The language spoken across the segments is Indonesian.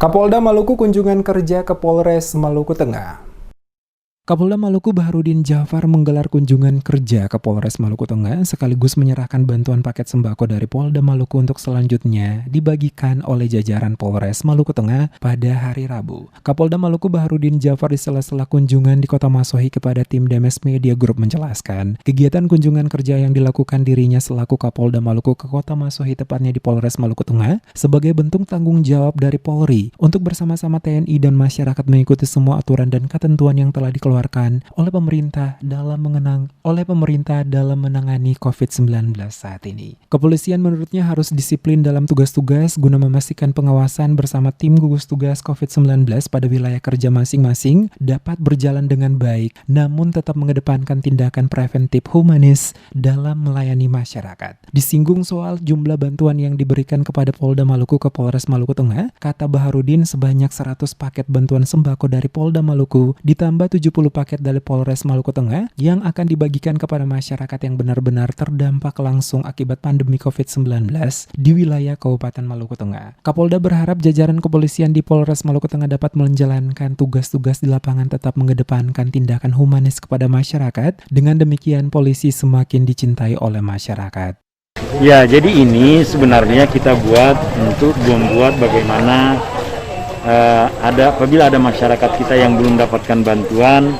Kapolda Maluku kunjungan kerja ke Polres Maluku Tengah. Kapolda Maluku Baharudin Jafar menggelar kunjungan kerja ke Polres Maluku Tengah sekaligus menyerahkan bantuan paket sembako dari Polda Maluku untuk selanjutnya dibagikan oleh jajaran Polres Maluku Tengah pada hari Rabu. Kapolda Maluku Baharudin Jafar di sela-sela kunjungan di Kota Masohi kepada tim Demes Media Group menjelaskan, kegiatan kunjungan kerja yang dilakukan dirinya selaku Kapolda Maluku ke Kota Masohi tepatnya di Polres Maluku Tengah sebagai bentuk tanggung jawab dari Polri untuk bersama-sama TNI dan masyarakat mengikuti semua aturan dan ketentuan yang telah dikeluarkan oleh pemerintah dalam menangani COVID-19 saat ini. Kepolisian menurutnya harus disiplin dalam tugas-tugas guna memastikan pengawasan bersama tim gugus tugas COVID-19 pada wilayah kerja masing-masing dapat berjalan dengan baik, namun tetap mengedepankan tindakan preventif humanis dalam melayani masyarakat. Disinggung soal jumlah bantuan yang diberikan kepada Polda Maluku ke Polres Maluku Tengah, kata Baharudin sebanyak 100 paket bantuan sembako dari Polda Maluku ditambah 70 paket dari Polres Maluku Tengah yang akan dibagikan kepada masyarakat yang benar-benar terdampak langsung akibat pandemi COVID-19 di wilayah Kabupaten Maluku Tengah. Kapolda berharap jajaran kepolisian di Polres Maluku Tengah dapat menjalankan tugas-tugas di lapangan tetap mengedepankan tindakan humanis kepada masyarakat. Dengan demikian polisi semakin dicintai oleh masyarakat. Ya, jadi ini sebenarnya kita buat untuk membuat bagaimana apabila ada masyarakat kita yang belum dapatkan bantuan,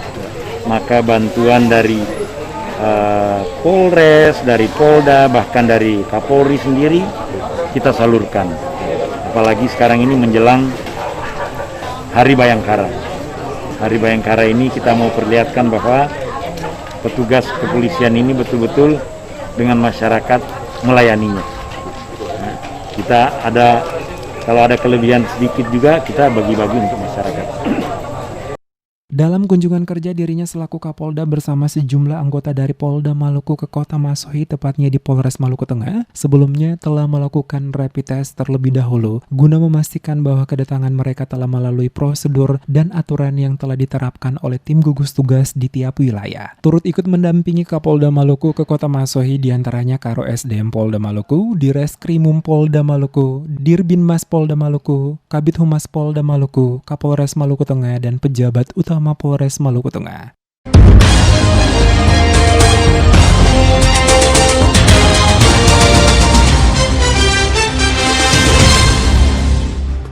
maka bantuan dari Polres, dari Polda, bahkan dari Kapolri sendiri kita salurkan. Apalagi sekarang ini menjelang Hari Bayangkara. Hari Bayangkara ini kita mau perlihatkan bahwa petugas kepolisian ini betul-betul dengan masyarakat melayaninya. Nah, kalau ada kelebihan sedikit juga kita bagi-bagi untuk masyarakat. Dalam kunjungan kerja dirinya selaku Kapolda bersama sejumlah anggota dari Polda Maluku ke Kota Masohi tepatnya di Polres Maluku Tengah sebelumnya telah melakukan rapid test terlebih dahulu guna memastikan bahwa kedatangan mereka telah melalui prosedur dan aturan yang telah diterapkan oleh tim gugus tugas di tiap wilayah. Turut ikut mendampingi Kapolda Maluku ke Kota Masohi diantaranya Karo SDM Polda Maluku, Direskrimum Polda Maluku, Dirbinmas Polda Maluku, Kabid Humas Polda Maluku, Kapolres Maluku Tengah dan pejabat utama Polres Maluku Tengah.